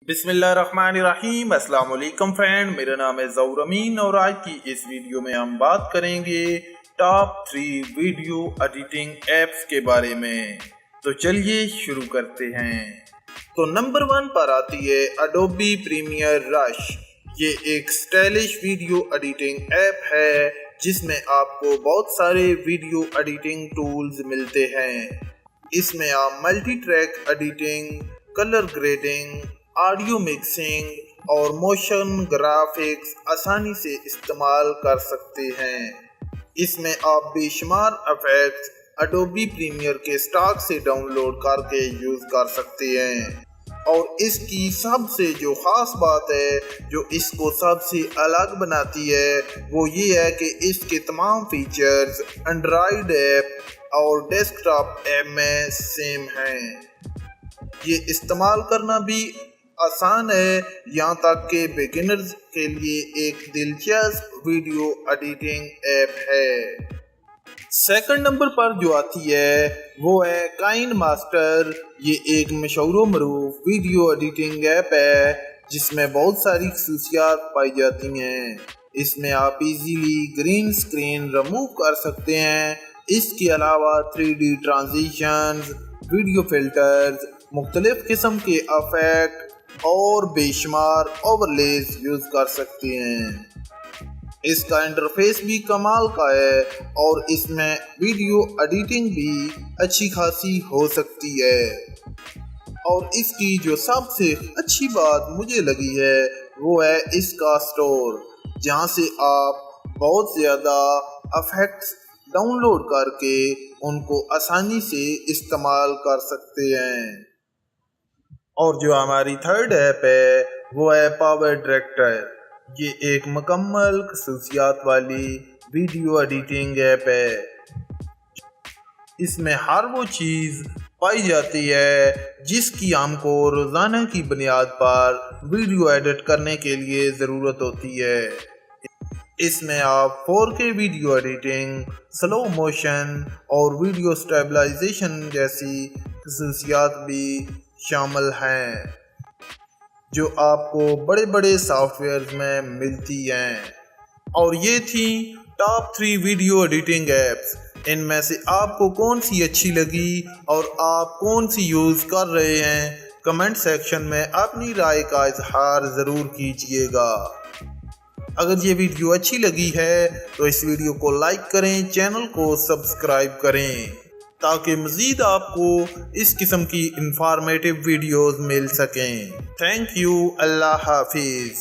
बिस्मिल्लाहिर्रहमानिर्रहीम। अस्सलाम वालेकुम फ्रेंड, मेरा नाम है ज़ौर अमीन और आज की इस वीडियो में हम बात करेंगे टॉप 3 वीडियो एडिटिंग ऐप्स के बारे में। तो चलिए शुरू करते हैं। तो नंबर 1 पर आती है एडोबी प्रीमियर रश। ये एक स्टाइलिश वीडियो एडिटिंग ऐप है जिसमें आपको बहुत सारे वीडियो एडिटिंग टूल्स मिलते हैं। इसमें आप multi track editing, colour grading, audio mixing और मोशन ग्राफिक्स आसानी से इस्तेमाल कर सकते हैं। इसमें आप बेशुमार इफेक्ट्स एडोबी प्रीमियर के स्टॉक से डाउनलोड करके यूज़ कर सकते हैं। और इसकी सबसे जो ख़ास बात है, जो इसको सबसे अलग बनाती है, वो ये है कि इसके तमाम फीचर्स एंड्रॉयड ऐप और डेस्कटॉप ऐप में सेम हैं। ये इस्तेमाल करना भी आसान है, यहाँ तक कि बिगिनर्स के लिए एक दिलचस्प वीडियो एडिटिंग ऐप है। सेकंड नंबर पर जो आती है वो है काइनमास्टर। ये एक मशहूर मरूफ वीडियो एडिटिंग ऐप है जिसमें बहुत सारी खसूसियात पाई जाती हैं। इसमें आप इजीली ग्रीन स्क्रीन रिमूव कर सकते हैं। इसके अलावा 3D ट्रांजिशंस, वीडियो फिल्टर्स, मुख्तलिफ किस्म के इफेक्ट और बेशुमार ओवरलेज यूज़ कर सकते हैं। इसका इंटरफेस भी कमाल का है और इसमें वीडियो एडिटिंग भी अच्छी खासी हो सकती है। और इसकी जो सबसे अच्छी बात मुझे लगी है वो है इसका स्टोर, जहाँ से आप बहुत ज़्यादा इफेक्ट्स डाउनलोड करके उनको आसानी से इस्तेमाल कर सकते हैं। और जो हमारी थर्ड ऐप है वो है पावर डायरेक्टर। ये एक मुकम्मल खसूसियात वाली वीडियो एडिटिंग ऐप है। इसमें हर वो चीज़ पाई जाती है जिसकी हमको रोज़ाना की बुनियाद पर वीडियो एडिट करने के लिए ज़रूरत होती है। इसमें आप 4K video editing, slow motion और वीडियो स्टेबलाइजेशन जैसी खसूसियात भी शामिल हैं जो आपको बड़े बड़े सॉफ्टवेयर में मिलती हैं। और ये थी टॉप 3 वीडियो एडिटिंग ऐप्स। इनमें से आपको कौन सी अच्छी लगी और आप कौन सी यूज़ कर रहे हैं, कमेंट सेक्शन में अपनी राय का इजहार ज़रूर कीजिएगा। अगर ये वीडियो अच्छी लगी है तो इस वीडियो को लाइक करें, चैनल को सब्सक्राइब करें ताकि मज़ीद आपको इस किस्म की इंफॉर्मेटिव वीडियोस मिल सकें। Thank you. अल्लाह हाफिज़।